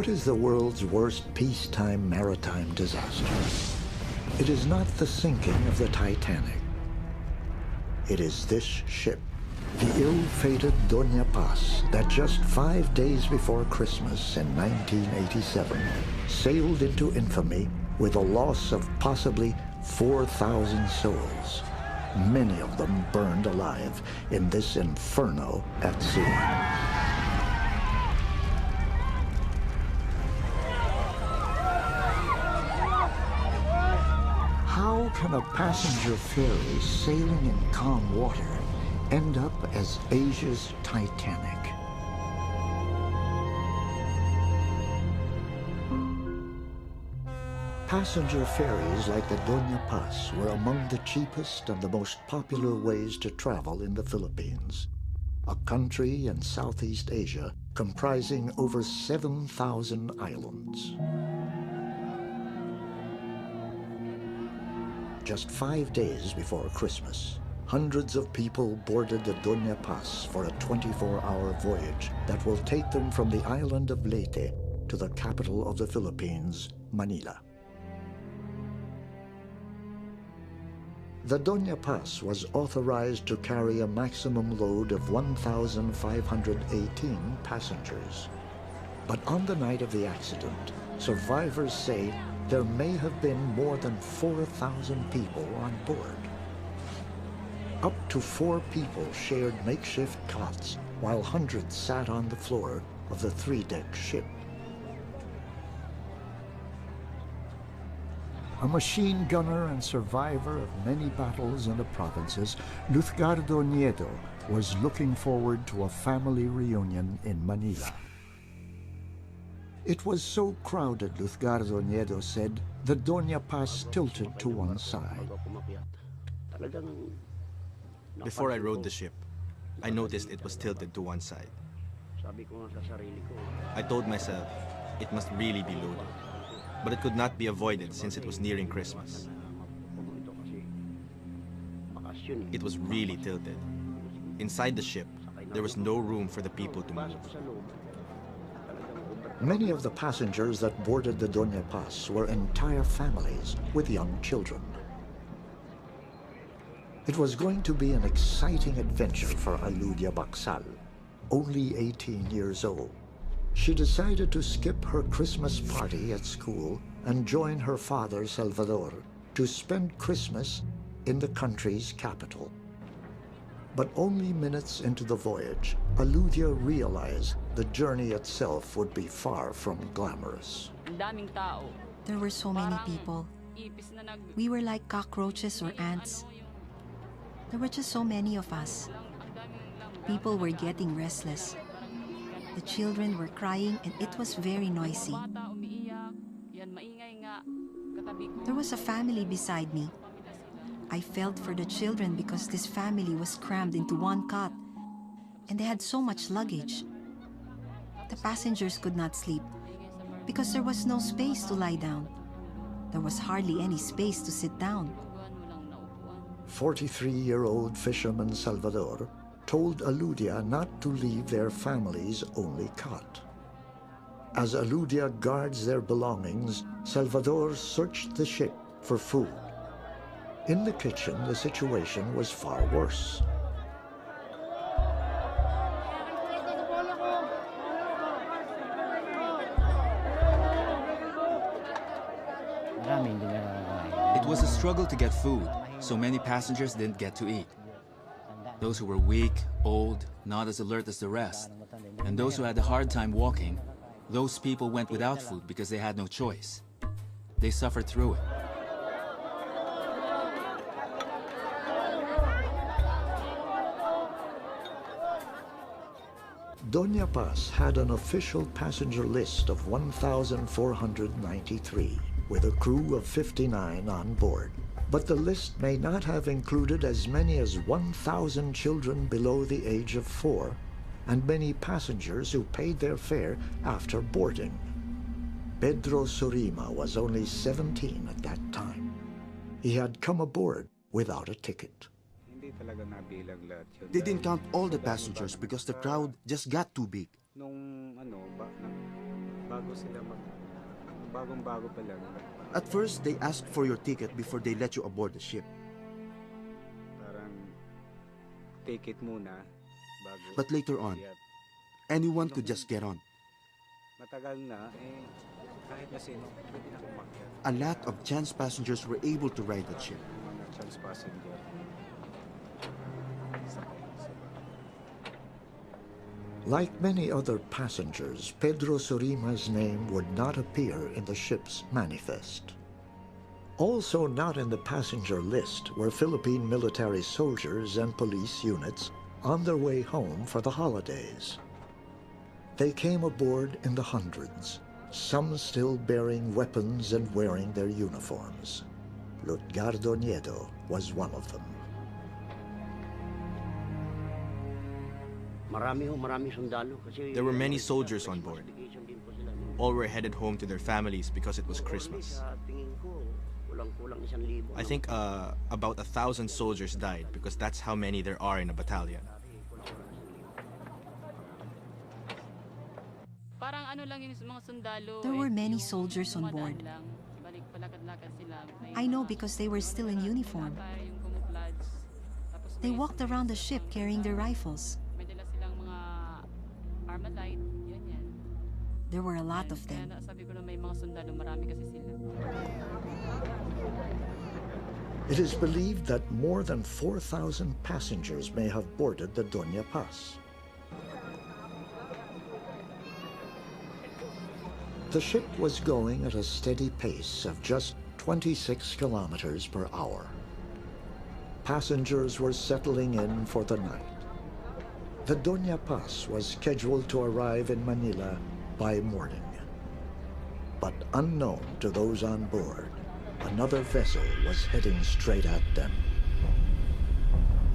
What is the world's worst peacetime maritime disaster? It is not the sinking of the Titanic. It is this ship, the ill-fated Doña Paz, that just 5 days before Christmas in 1987 sailed into infamy with a loss of possibly 4,000 souls, many of them burned alive in this inferno at sea. How can a passenger ferry sailing in calm water end up as Asia's Titanic? Passenger ferries like the Doña Paz were among the cheapest and the most popular ways to travel in the Philippines, a country in Southeast Asia comprising over 7,000 islands. Just 5 days before Christmas, hundreds of people boarded the Doña Paz for a 24-hour voyage that will take them from the island of Leyte to the capital of the Philippines, Manila. The Doña Paz was authorized to carry a maximum load of 1,518 passengers. But on the night of the accident, survivors say there may have been more than 4,000 people on board. Up to 4 people shared makeshift cots, while hundreds sat on the floor of the 3-deck ship. A machine gunner and survivor of many battles in the provinces, Luzgardo Nieto was looking forward to a family reunion in Manila. It was so crowded, Luzgardo Nieto said, the Doña Paz tilted to one side. Before I rode the ship, I noticed it was tilted to one side. I told myself it must really be loaded, but it could not be avoided since it was nearing Christmas. It was really tilted. Inside the ship, there was no room for the people to move. Many of the passengers that boarded the Doña Paz were entire families with young children. It was going to be an exciting adventure for Aludia Baksal, only 18 years old. She decided to skip her Christmas party at school and join her father, Salvador, to spend Christmas in the country's capital. But only minutes into the voyage, Aludia realized the journey itself would be far from glamorous. There were so many people. We were like cockroaches or ants. There were just so many of us. People were getting restless. The children were crying and it was very noisy. There was a family beside me. I felt for the children because this family was crammed into one cot and they had so much luggage. The passengers could not sleep because there was no space to lie down. There was hardly any space to sit down. 43-year-old fisherman Salvador told Aludia not to leave their family's only cot. As Aludia guards their belongings, Salvador searched the ship for food. In the kitchen, the situation was far worse. It was a struggle to get food, so many passengers didn't get to eat. Those who were weak, old, not as alert as the rest, and those who had a hard time walking, those people went without food because they had no choice. They suffered through it. Doña Paz had an official passenger list of 1,493, with a crew of 59 on board. But the list may not have included as many as 1,000 children below the age of 4, and many passengers who paid their fare after boarding. Pedro Surima was only 17 at that time. He had come aboard without a ticket. They didn't count all the passengers because the crowd just got too big. At first, they asked for your ticket before they let you aboard the ship. But later on, anyone could just get on. A lot of chance passengers were able to ride that ship. Like many other passengers, Pedro Surima's name would not appear in the ship's manifest. Also not in the passenger list were Philippine military soldiers and police units on their way home for the holidays. They came aboard in the hundreds, some still bearing weapons and wearing their uniforms. Lutgardo Nieto was one of them. There were many soldiers on board. All were headed home to their families because it was Christmas. I think about 1,000 soldiers died because that's how many there are in a battalion. There were many soldiers on board. I know because they were still in uniform. They walked around the ship carrying their rifles. There were a lot of them. It is believed that more than 4,000 passengers may have boarded the Doña Paz. The ship was going at a steady pace of just 26 kilometers per hour. Passengers were settling in for the night. The Doña Paz was scheduled to arrive in Manila by morning. But unknown to those on board, another vessel was heading straight at them.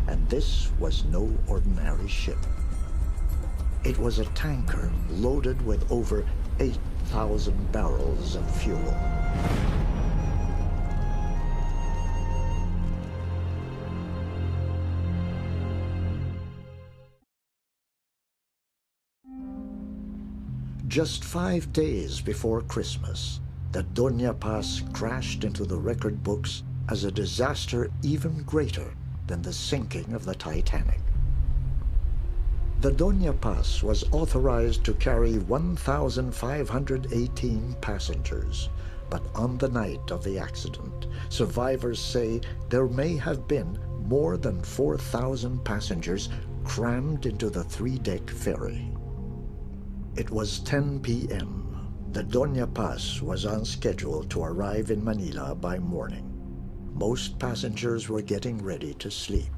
And this was no ordinary ship. It was a tanker loaded with over 8,000 barrels of fuel. Just 5 days before Christmas, the Doña Paz crashed into the record books as a disaster even greater than the sinking of the Titanic. The Doña Paz was authorized to carry 1,518 passengers, but on the night of the accident, survivors say there may have been more than 4,000 passengers crammed into the 3-deck ferry. It was 10 p.m. The Doña Paz was on schedule to arrive in Manila by morning. Most passengers were getting ready to sleep.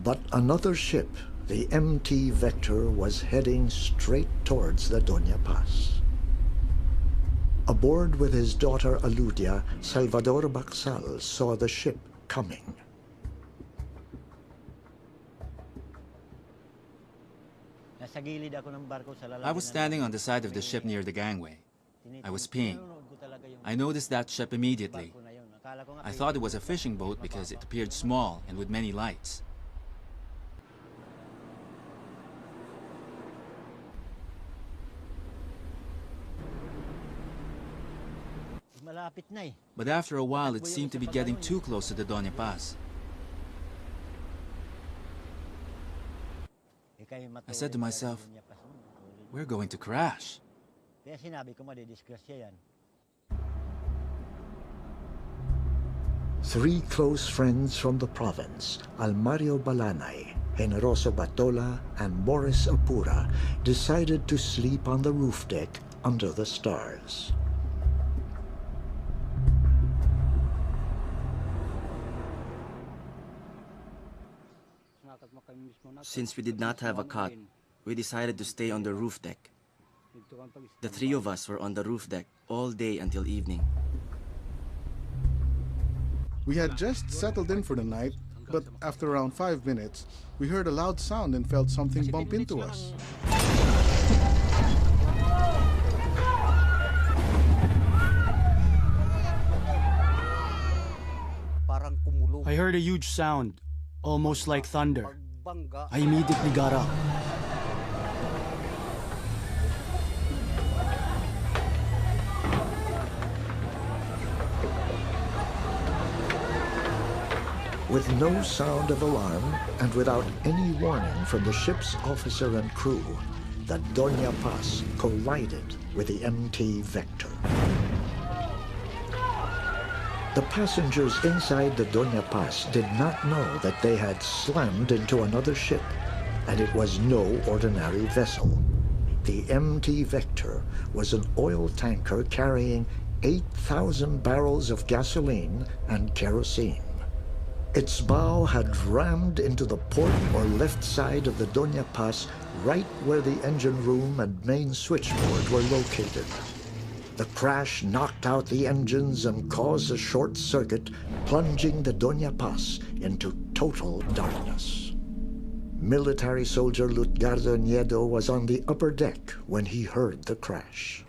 But another ship, the MT Vector, was heading straight towards the Doña Paz. Aboard with his daughter Aludia, Salvador Baxal saw the ship coming. I was standing on the side of the ship near the gangway. I was peeing. I noticed that ship immediately. I thought it was a fishing boat because it appeared small and with many lights. But after a while, it seemed to be getting too close to the Doña Paz. I said to myself, we're going to crash. Three close friends from the province, Almario Balanay, Generoso Batola, and Morris Apura, decided to sleep on the roof deck under the stars. Since we did not have a cot, we decided to stay on the roof deck. The three of us were on the roof deck all day until evening. We had just settled in for the night, but after around 5 minutes, we heard a loud sound and felt something bump into us. I heard a huge sound, almost like thunder. I immediately got up. With no sound of alarm and without any warning from the ship's officer and crew, the Doña Paz collided with the MT Vector. The passengers inside the Doña Paz did not know that they had slammed into another ship, and it was no ordinary vessel. The MT Vector was an oil tanker carrying 8,000 barrels of gasoline and kerosene. Its bow had rammed into the port or left side of the Doña Paz, right where the engine room and main switchboard were located. The crash knocked out the engines and caused a short circuit, plunging the Doña Paz into total darkness. Military soldier Lutgardo Nieto was on the upper deck when he heard the crash.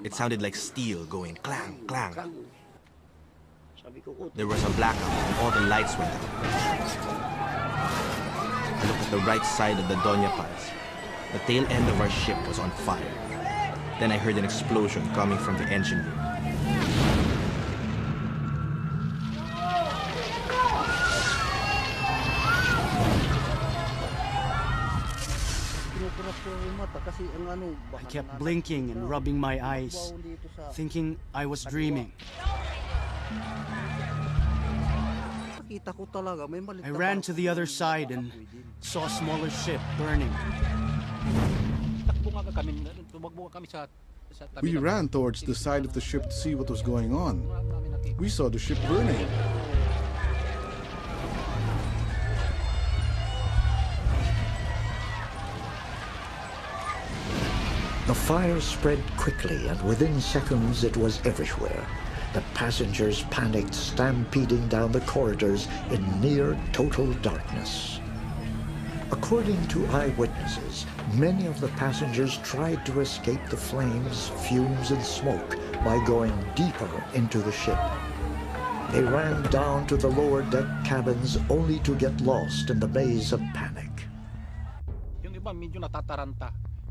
It sounded like steel going clang, clang. There was a blackout and all the lights went out. I looked at the right side of the Doña Paz. The tail end of our ship was on fire. Then I heard an explosion coming from the engine room. I kept blinking and rubbing my eyes, thinking I was dreaming. I ran to the other side and saw a smaller ship burning. We ran towards the side of the ship to see what was going on. We saw the ship burning. The fire spread quickly, and within seconds it was everywhere. The passengers panicked, stampeding down the corridors in near total darkness. According to eyewitnesses, many of the passengers tried to escape the flames, fumes, and smoke by going deeper into the ship. They ran down to the lower deck cabins only to get lost in the maze of panic.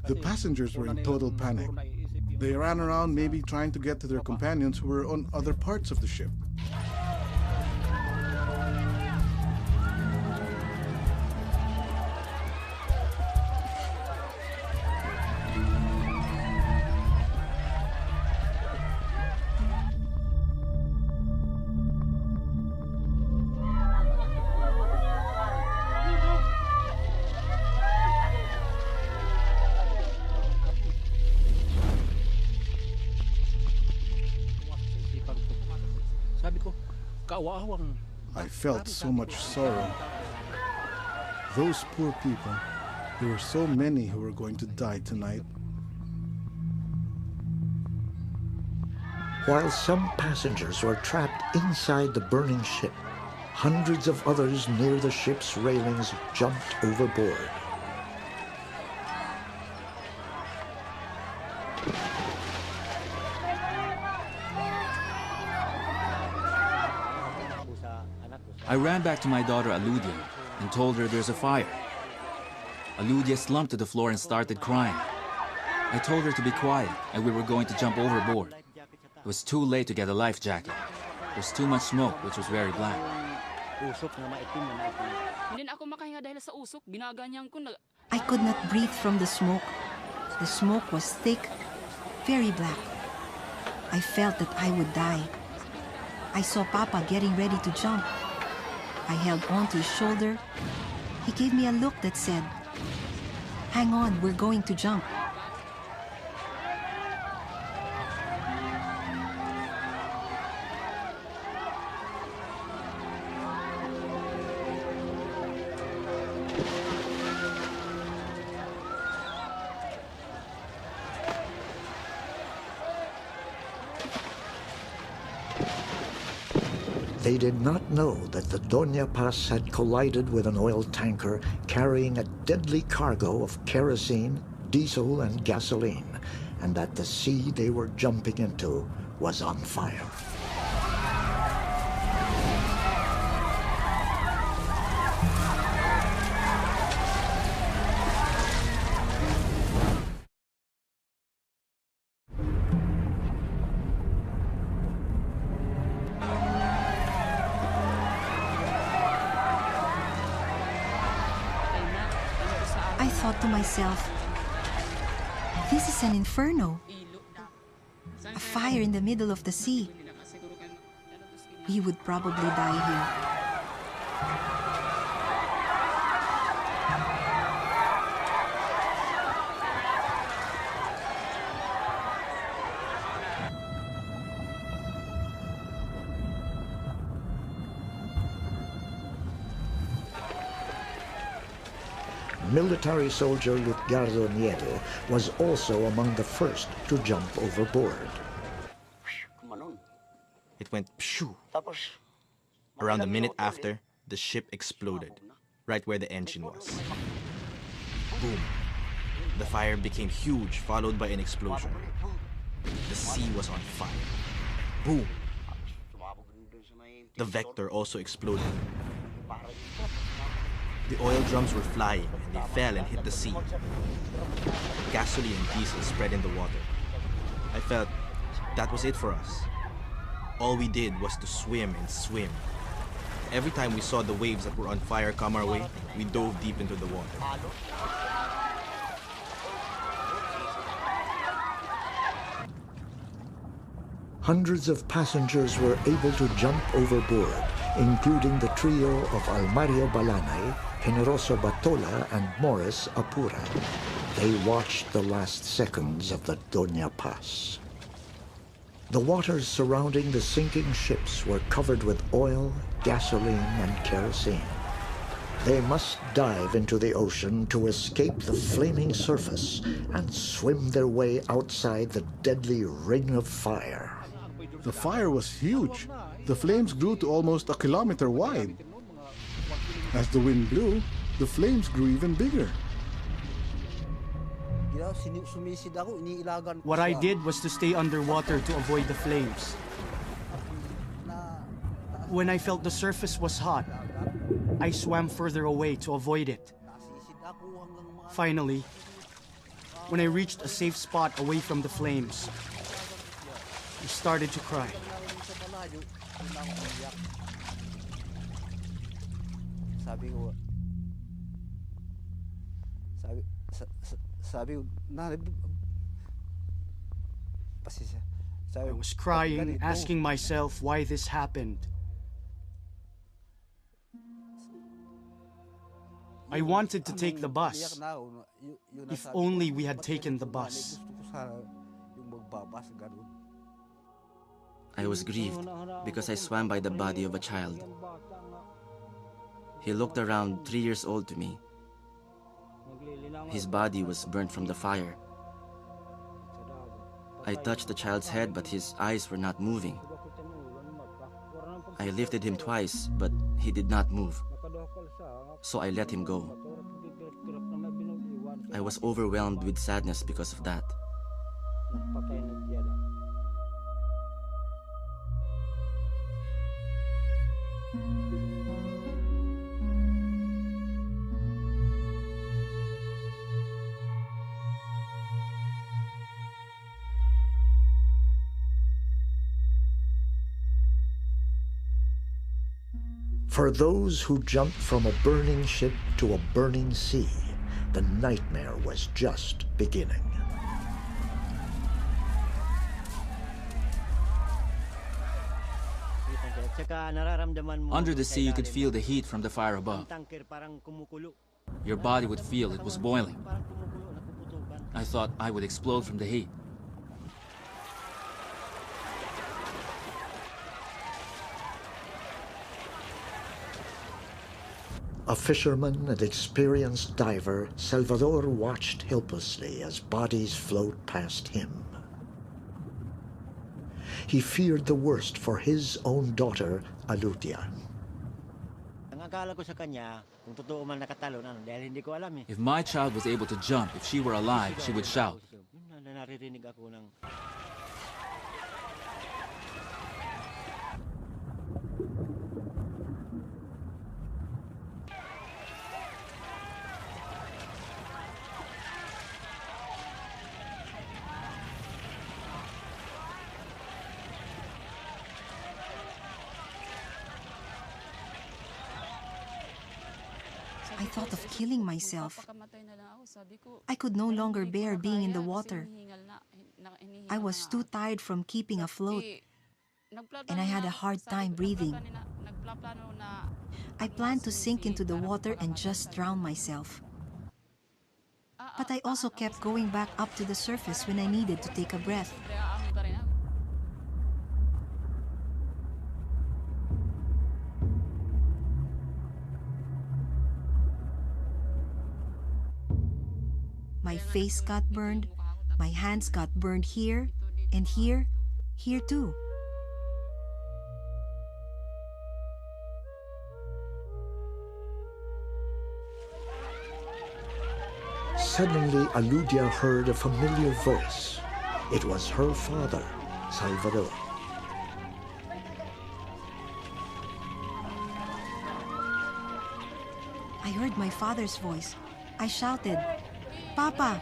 The passengers were in total panic. They ran around, maybe trying to get to their companions who were on other parts of the ship. I felt so much sorrow. Those poor people, there were so many who were going to die tonight. While some passengers were trapped inside the burning ship, hundreds of others near the ship's railings jumped overboard. I ran back to my daughter Aludia and told her there's a fire. Aludia slumped to the floor and started crying. I told her to be quiet and we were going to jump overboard. It was too late to get a life jacket. There was too much smoke, which was very black. I could not breathe from the smoke. The smoke was thick, very black. I felt that I would die. I saw Papa getting ready to jump. I held on to his shoulder. He gave me a look that said, "Hang on, we're going to jump." They did not know that the Doña Paz had collided with an oil tanker carrying a deadly cargo of kerosene, diesel, and gasoline, and that the sea they were jumping into was on fire. thought to myself, this is an inferno. A fire in the middle of the sea. We would probably die here. Military soldier Lutgardo Nieto was also among the first to jump overboard. It went pshoo. Around a minute after, the ship exploded, right where the engine was. Boom. The fire became huge, followed by an explosion. The sea was on fire. Boom. The Vector also exploded. The oil drums were flying, and they fell and hit the sea. Gasoline and diesel spread in the water. I felt that was it for us. All we did was to swim and swim. Every time we saw the waves that were on fire come our way, we dove deep into the water. Hundreds of passengers were able to jump overboard, including the trio of Almario Balanay, Generoso Batola, and Morris Apura. They watched the last seconds of the Doña Paz. The waters surrounding the sinking ships were covered with oil, gasoline, and kerosene. They must dive into the ocean to escape the flaming surface and swim their way outside the deadly ring of fire. The fire was huge. The flames grew to almost a kilometer wide. As the wind blew, the flames grew even bigger. What I did was to stay underwater to avoid the flames. When I felt the surface was hot, I swam further away to avoid it. Finally, when I reached a safe spot away from the flames, I started to cry. I was crying, asking myself why this happened. I wanted to take the bus. If only we had taken the bus. I was grieved because I swam by the body of a child. He looked around 3 years old to me. His body was burnt from the fire. I touched the child's head, but his eyes were not moving. I lifted him twice, but he did not move. So I let him go. I was overwhelmed with sadness because of that. For those who jumped from a burning ship to a burning sea, the nightmare was just beginning. Under the sea, you could feel the heat from the fire above. Your body would feel it was boiling. I thought I would explode from the heat. A fisherman and experienced diver, Salvador watched helplessly as bodies flowed past him. He feared the worst for his own daughter, Alutia. If my child was able to jump, if she were alive, she would shout. I thought of killing myself. I could no longer bear being in the water. I was too tired from keeping afloat, and I had a hard time breathing. I planned to sink into the water and just drown myself. But I also kept going back up to the surface when I needed to take a breath. My face got burned, my hands got burned here, and here too. Suddenly, Aludia heard a familiar voice. It was her father, Salvador. I heard my father's voice. I shouted, "Papa!"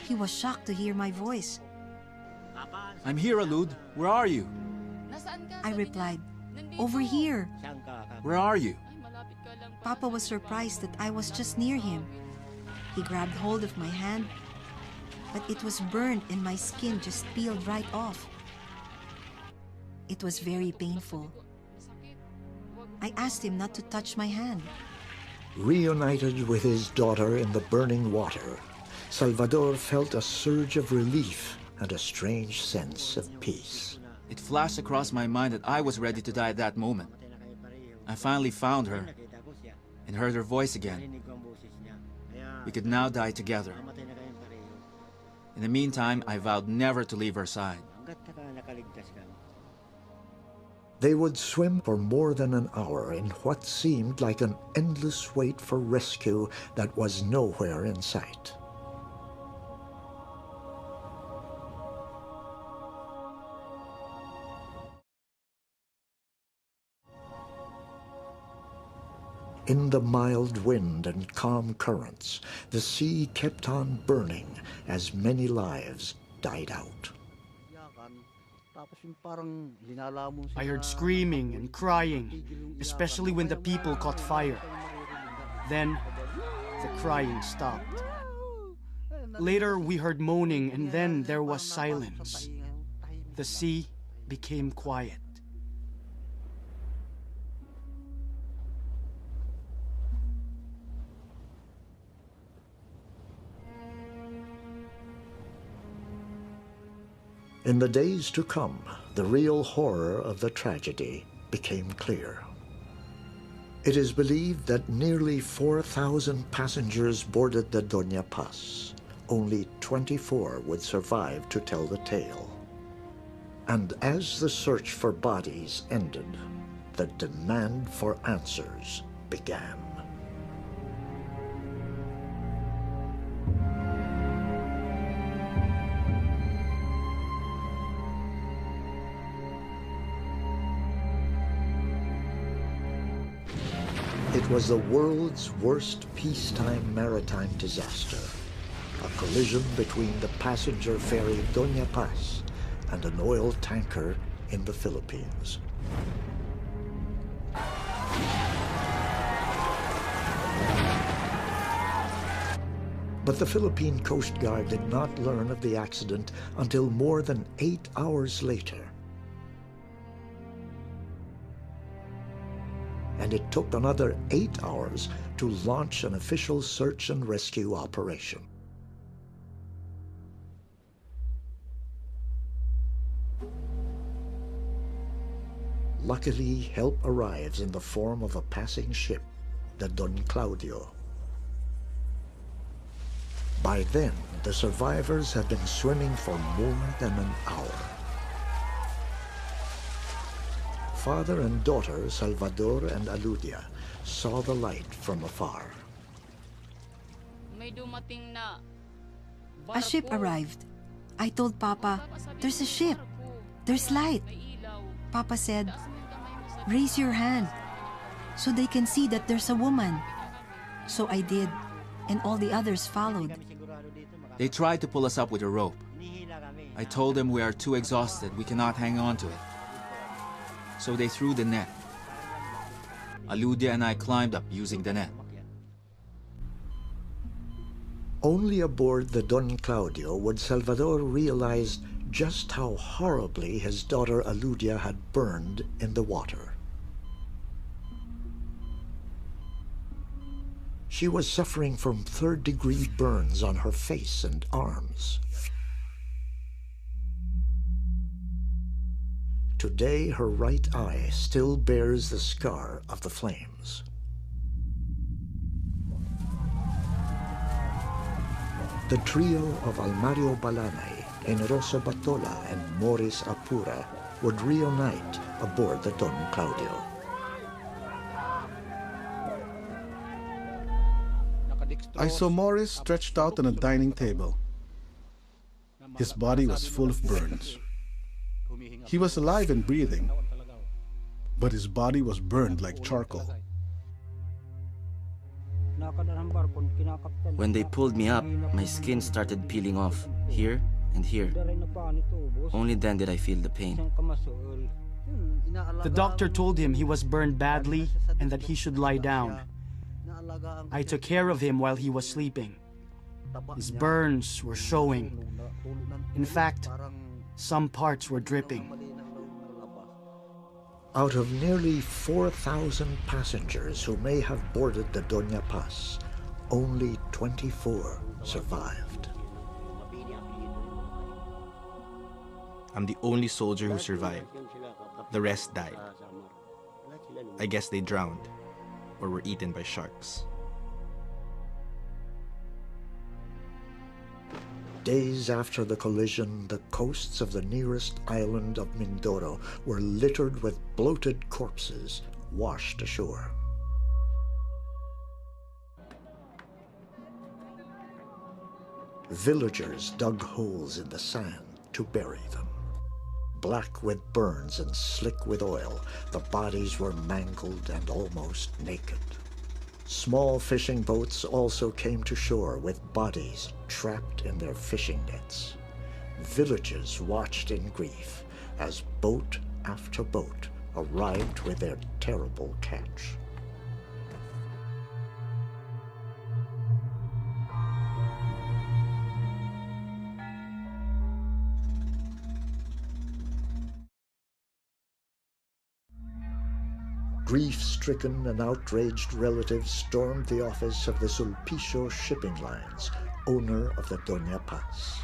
He was shocked to hear my voice. I'm here, Alud. Where are you? I replied, "Over here." Where are you? Papa was surprised that I was just near him. He grabbed hold of my hand, but it was burned and my skin just peeled right off. It was very painful. I asked him not to touch my hand. Reunited with his daughter in the burning water, Salvador felt a surge of relief and a strange sense of peace. It flashed across my mind that I was ready to die at that moment. I finally found her and heard her voice again. We could now die together. In the meantime, I vowed never to leave her side. They would swim for more than an hour in what seemed like an endless wait for rescue that was nowhere in sight. In the mild wind and calm currents, the sea kept on burning as many lives died out. I heard screaming and crying, especially when the people caught fire. Then, the crying stopped. Later, we heard moaning, and then there was silence. The sea became quiet. In the days to come, the real horror of the tragedy became clear. It is believed that nearly 4,000 passengers boarded the Doña Paz. Only 24 would survive to tell the tale. And as the search for bodies ended, the demand for answers began. It was the world's worst peacetime maritime disaster, a collision between the passenger ferry Doña Paz and an oil tanker in the Philippines. But the Philippine Coast Guard did not learn of the accident until more than 8 hours later. And it took another 8 hours to launch an official search and rescue operation. Luckily, help arrives in the form of a passing ship, the Don Claudio. By then, the survivors had been swimming for more than an hour. Father and daughter, Salvador and Aludia, saw the light from afar. A ship arrived. I told Papa, "There's a ship. There's light." Papa said, "Raise your hand so they can see that there's a woman." So I did, and all the others followed. They tried to pull us up with a rope. I told them we are too exhausted, we cannot hang on to it. So they threw the net. Aludia and I climbed up using the net. Only aboard the Don Claudio would Salvador realize just how horribly his daughter Aludia had burned in the water. She was suffering from third-degree burns on her face and arms. Today, her right eye still bears the scar of the flames. The trio of Almario Balanay, Enrosa Batola, and Morris Apura would reunite aboard the Don Claudio. I saw Morris stretched out on a dining table. His body was full of burns. He was alive and breathing, but his body was burned like charcoal. When they pulled me up, my skin started peeling off, here and here. Only then did I feel the pain. The doctor told him he was burned badly and that he should lie down. I took care of him while he was sleeping. His burns were showing. In fact, some parts were dripping. Out of nearly 4,000 passengers who may have boarded the Doña Paz, only 24 survived. I'm the only soldier who survived. The rest died. I guess they drowned or were eaten by sharks. Days after the collision, the coasts of the nearest island of Mindoro were littered with bloated corpses washed ashore. Villagers dug holes in the sand to bury them. Black with burns and slick with oil, the bodies were mangled and almost naked. Small fishing boats also came to shore with bodies trapped in their fishing nets. Villages watched in grief as boat after boat arrived with their terrible catch. Grief-stricken and outraged relatives stormed the office of the Sulpicio Shipping Lines, owner of the Doña Paz.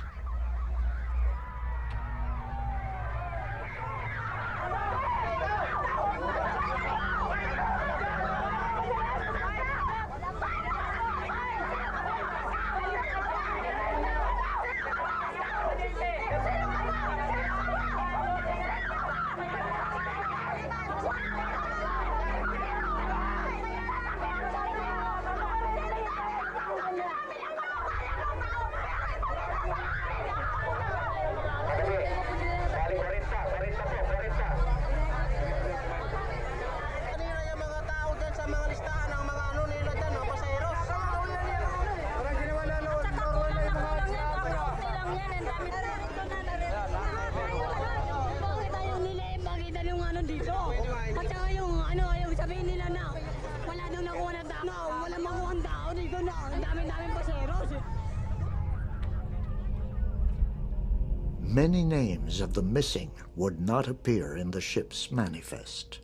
Many names of the missing would not appear in the ship's manifest.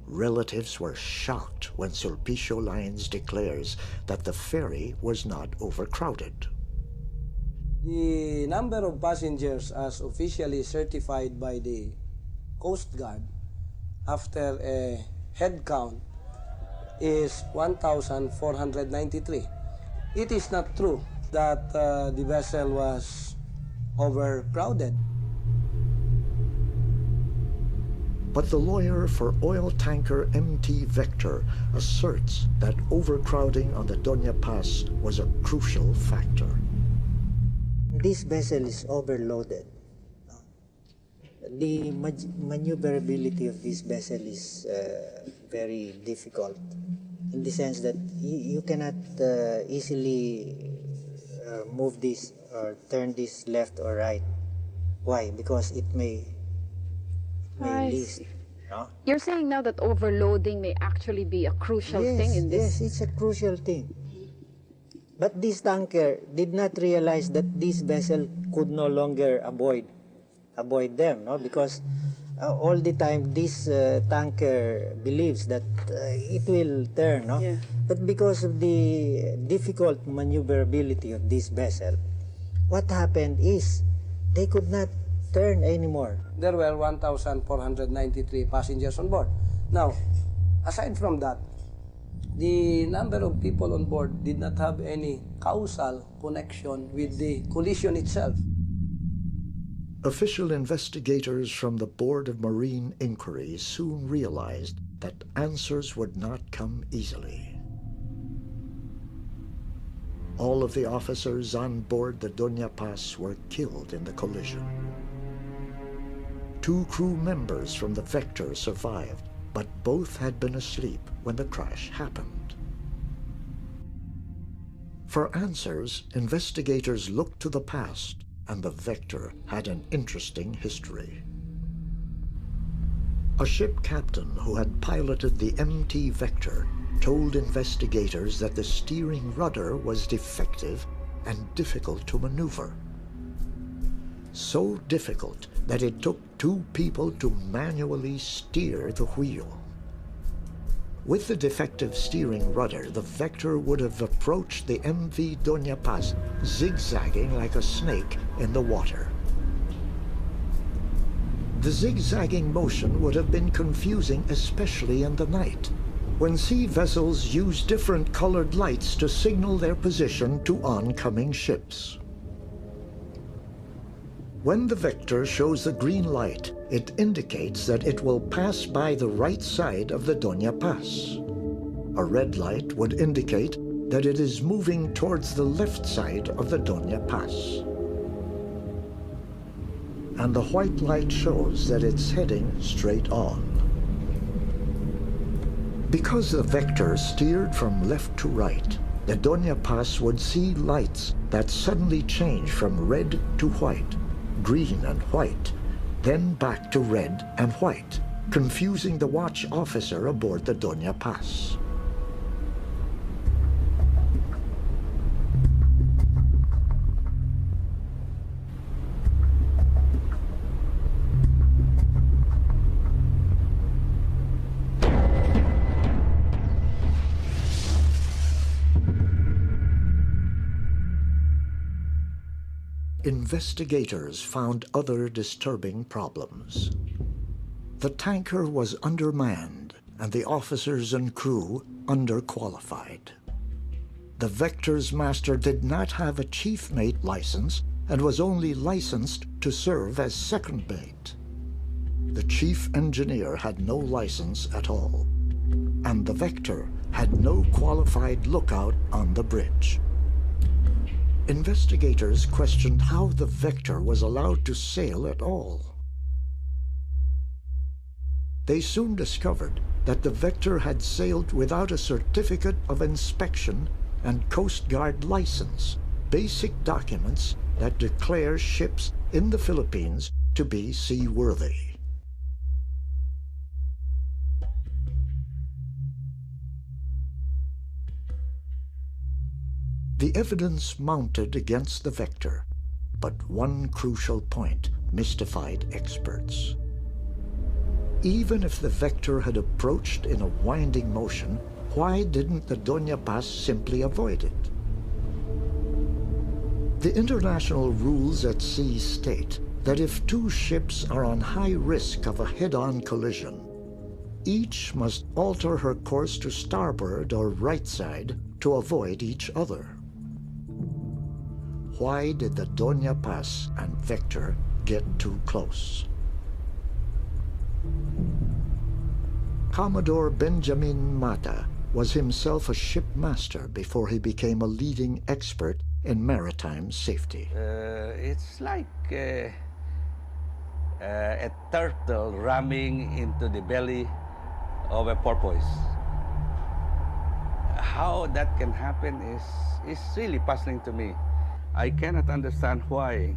Relatives were shocked when Sulpicio Lines declares that the ferry was not overcrowded. The number of passengers as officially certified by the Coast Guard after a head count is 1,493. It is not true that the vessel was overcrowded. But the lawyer for oil tanker MT Vector asserts that overcrowding on the Doña Paz was a crucial factor. This vessel is overloaded. The maneuverability of this vessel is very difficult in the sense that you cannot easily move this or turn this left or right. Why? Because it may list. No? You're saying now that overloading may actually be a crucial thing in this? Yes, it's a crucial thing. But this tanker did not realize that this vessel could no longer avoid them, no? Because all the time this tanker believes that it will turn, no? Yeah. But because of the difficult maneuverability of this vessel, what happened is they could not turn anymore. There were 1,493 passengers on board. Now, aside from that, the number of people on board did not have any causal connection with the collision itself. Official investigators from the Board of Marine Inquiry soon realized that answers would not come easily. All of the officers on board the Doña Paz were killed in the collision. 2 crew members from the Vector survived, but both had been asleep when the crash happened. For answers, investigators looked to the past, and the Vector had an interesting history. A ship captain who had piloted the MT Vector told investigators that the steering rudder was defective and difficult to maneuver. So difficult that it took 2 people to manually steer the wheel. With the defective steering rudder, the Vector would have approached the MV Doña Paz, zigzagging like a snake in the water. The zigzagging motion would have been confusing, especially in the night, when sea vessels use different colored lights to signal their position to oncoming ships. When the Vector shows the green light, it indicates that it will pass by the right side of the Doña Paz. A red light would indicate that it is moving towards the left side of the Doña Paz. And the white light shows that it's heading straight on. Because the Vector steered from left to right, the Doña Paz would see lights that suddenly change from red to white, green and white, then back to red and white, confusing the watch officer aboard the Doña Paz. Investigators found other disturbing problems. The tanker was undermanned and the officers and crew underqualified. The Vector's master did not have a chief mate license and was only licensed to serve as second mate. The chief engineer had no license at all, and the Vector had no qualified lookout on the bridge. Investigators questioned how the Vector was allowed to sail at all. They soon discovered that the Vector had sailed without a certificate of inspection and Coast Guard license, basic documents that declare ships in the Philippines to be seaworthy. The evidence mounted against the Vector, but one crucial point mystified experts. Even if the Vector had approached in a winding motion, why didn't the Doña Paz simply avoid it? The international rules at sea state that if 2 ships are on high risk of a head-on collision, each must alter her course to starboard or right side to avoid each other. Why did the Doña Paz and Vector get too close? Commodore Benjamin Mata was himself a shipmaster before he became a leading expert in maritime safety. It's like a turtle ramming into the belly of a porpoise. How that can happen is really puzzling to me. I cannot understand why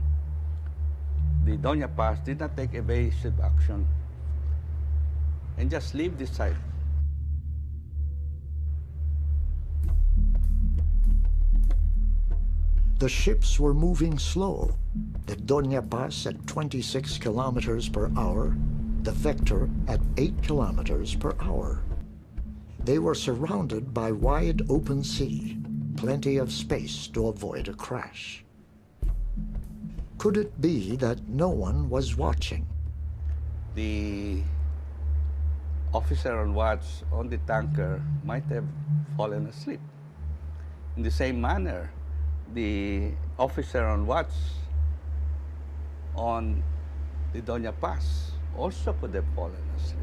the Doña Paz did not take evasive action and just leave this side. The ships were moving slow, the Doña Paz at 26 kilometers per hour, the Vector at 8 kilometers per hour. They were surrounded by wide open sea, plenty of space to avoid a crash. Could it be that no one was watching? The officer on watch on the tanker might have fallen asleep. In the same manner, the officer on watch on the Doña Paz also could have fallen asleep.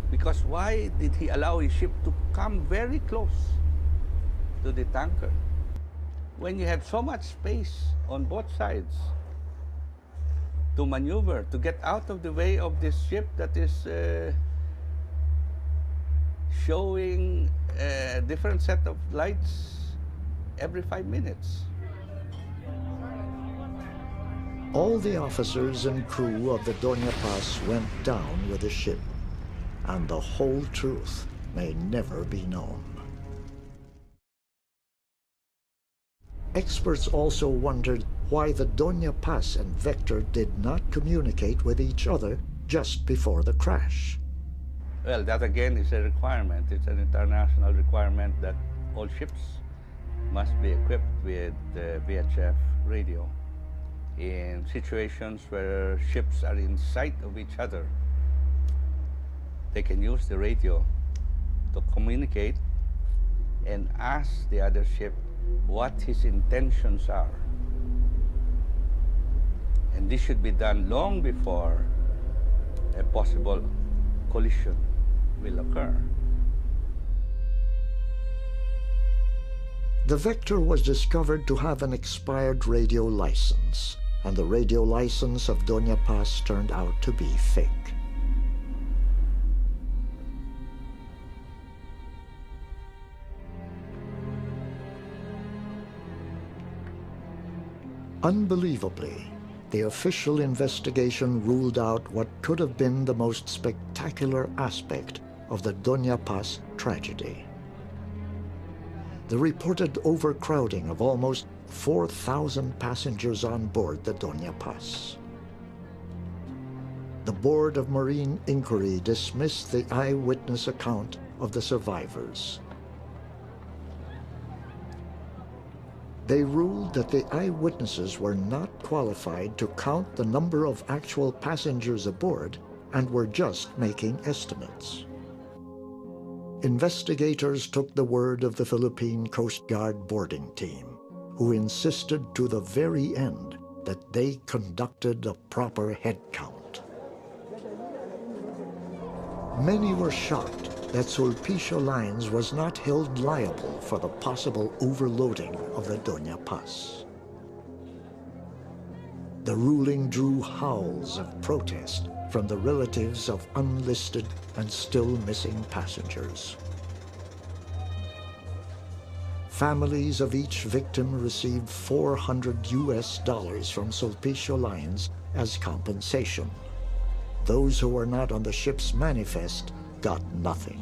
Because why did he allow his ship to come very close to the tanker? When you have so much space on both sides to maneuver, to get out of the way of this ship that is showing a different set of lights every 5 minutes. All the officers and crew of the Doña Paz went down with the ship, and the whole truth may never be known. Experts also wondered why the Doña Paz and Vector did not communicate with each other just before the crash. Well, that again is a requirement. It's an international requirement that all ships must be equipped with VHF radio. In situations where ships are in sight of each other, they can use the radio to communicate and ask the other ship what his intentions are. And this should be done long before a possible collision will occur. The Vector was discovered to have an expired radio license, and the radio license of Doña Paz turned out to be fake. Unbelievably, the official investigation ruled out what could have been the most spectacular aspect of the Doña Paz tragedy. The reported overcrowding of almost 4,000 passengers on board the Doña Paz. The Board of Marine Inquiry dismissed the eyewitness account of the survivors. They ruled that the eyewitnesses were not qualified to count the number of actual passengers aboard and were just making estimates. Investigators took the word of the Philippine Coast Guard boarding team, who insisted to the very end that they conducted a proper head count. Many were shocked that Sulpicio Lines was not held liable for the possible overloading of the Doña Paz. The ruling drew howls of protest from the relatives of unlisted and still missing passengers. Families of each victim received $400 from Sulpicio Lines as compensation. Those who were not on the ship's manifest got nothing.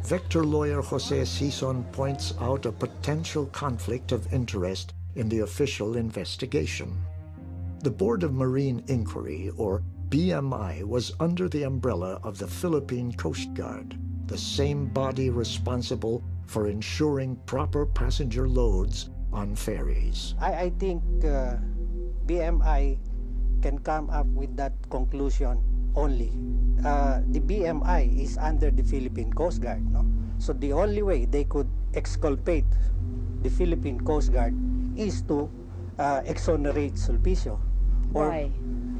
Vector lawyer Jose Sison points out a potential conflict of interest in the official investigation. The Board of Marine Inquiry, or BMI, was under the umbrella of the Philippine Coast Guard, the same body responsible for ensuring proper passenger loads on ferries. I think BMI can come up with that conclusion only. The BMI is under the Philippine Coast Guard, no? So the only way they could exculpate the Philippine Coast Guard is to exonerate Sulpicio. Why?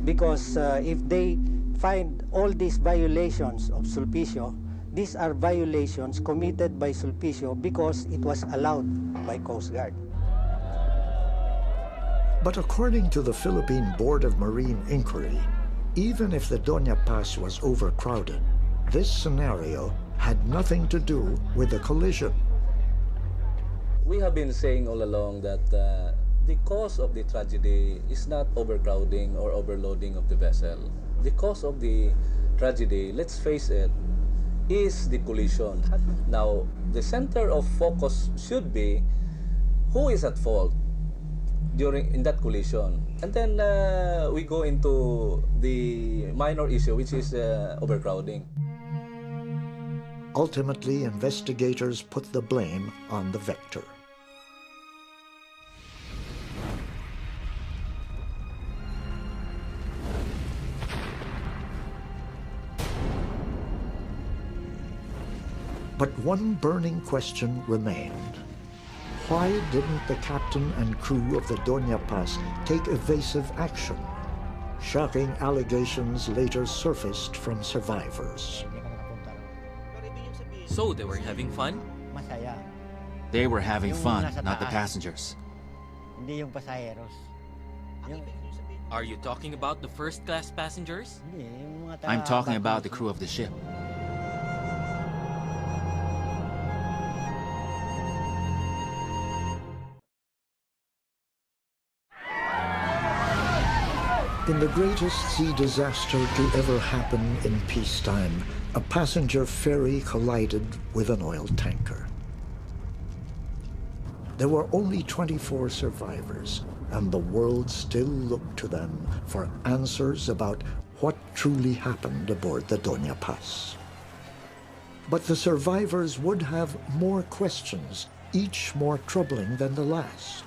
Because if they find all these violations of Sulpicio, these are violations committed by Sulpicio because it was allowed by Coast Guard. But according to the Philippine Board of Marine Inquiry, even if the Doña Paz was overcrowded, this scenario had nothing to do with the collision. We have been saying all along that the cause of the tragedy is not overcrowding or overloading of the vessel. The cause of the tragedy, let's face it, is the collision. Now, the center of focus should be who is at fault in that collision? And then we go into the minor issue, which is overcrowding. Ultimately, investigators put the blame on the vector. But one burning question remained. Why didn't the captain and crew of the Doña Paz take evasive action? Shocking allegations later surfaced from survivors. So they were having fun? They were having fun, not the passengers. Are you talking about the first-class passengers? I'm talking about the crew of the ship. In the greatest sea disaster to ever happen in peacetime, a passenger ferry collided with an oil tanker. There were only 24 survivors, and the world still looked to them for answers about what truly happened aboard the Doña Paz. But the survivors would have more questions, each more troubling than the last.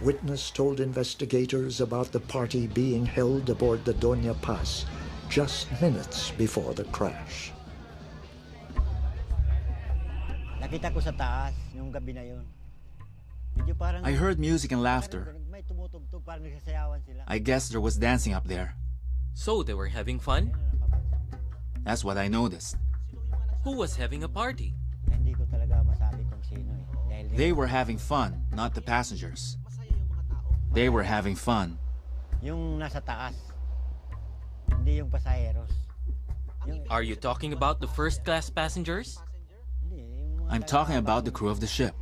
Witness told investigators about the party being held aboard the Doña Paz just minutes before the crash. Nakita ko sa taas yung gabi na yun. I heard music and laughter. I guess there was dancing up there. So they were having fun? That's what I noticed. Who was having a party? They were having fun, not the passengers. They were having fun. Yung nasa taas, hindi yung pasaheros. Are you talking about the first-class passengers? I'm talking about the crew of the ship.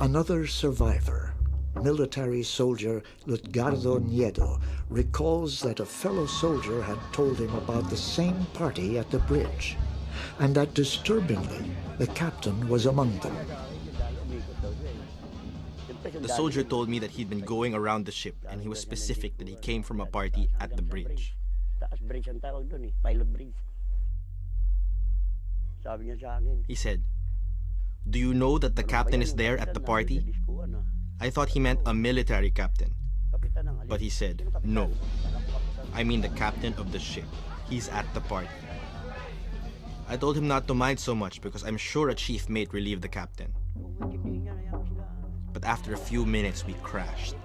Another survivor, military soldier Lutgardo Nieto, recalls that a fellow soldier had told him about the same party at the bridge, and that disturbingly, the captain was among them. The soldier told me that he'd been going around the ship, and he was specific that he came from a party at the bridge. He said, "Do you know that the captain is there at the party?" I thought he meant a military captain. But he said, "No, I mean the captain of the ship. He's at the party." I told him not to mind so much because I'm sure a chief mate relieved the captain. But after a few minutes, we crashed.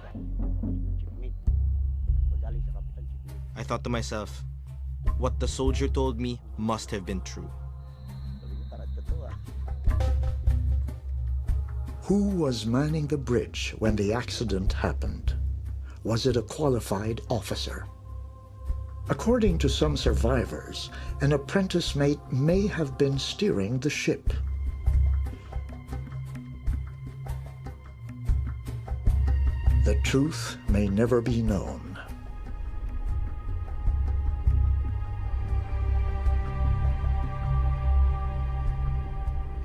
I thought to myself, what the soldier told me must have been true. Who was manning the bridge when the accident happened? Was it a qualified officer? According to some survivors, an apprentice mate may have been steering the ship. The truth may never be known.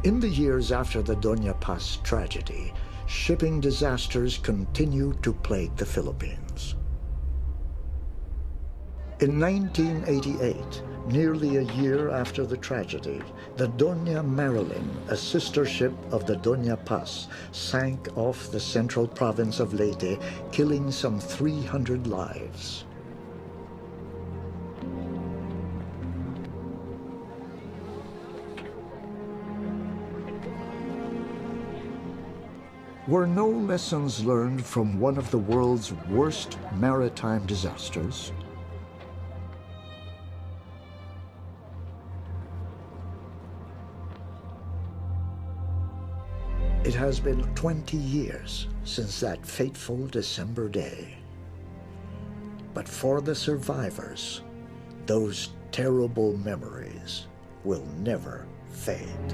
In the years after the Doña Paz tragedy, shipping disasters continued to plague the Philippines. In 1988, nearly a year after the tragedy, the Doña Marilyn, a sister ship of the Doña Paz, sank off the central province of Leyte, killing some 300 lives. Were no lessons learned from one of the world's worst maritime disasters? It has been 20 years since that fateful December day. But for the survivors, those terrible memories will never fade.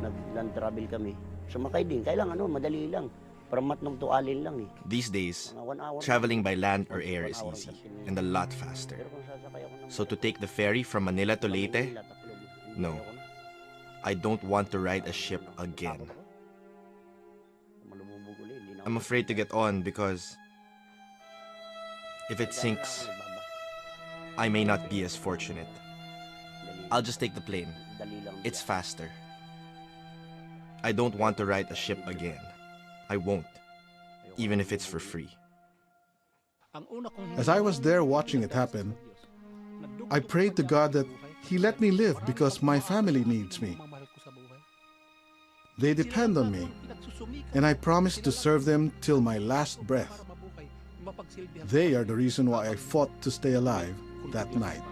Nag-land travel kami. Sumakay din. Kailangan madali lang. From Matnong to Alin lang eh. These days, traveling by land or air is easy and a lot faster. So to take the ferry from Manila to Leyte, No. I don't want to ride a ship again. I'm afraid to get on because if it sinks, I may not be as fortunate. I'll just take the plane. It's faster. I don't want to ride a ship again. I won't, even if it's for free. As I was there watching it happen, I prayed to God that He let me live because my family needs me. They depend on me, and I promised to serve them till my last breath. They are the reason why I fought to stay alive that night.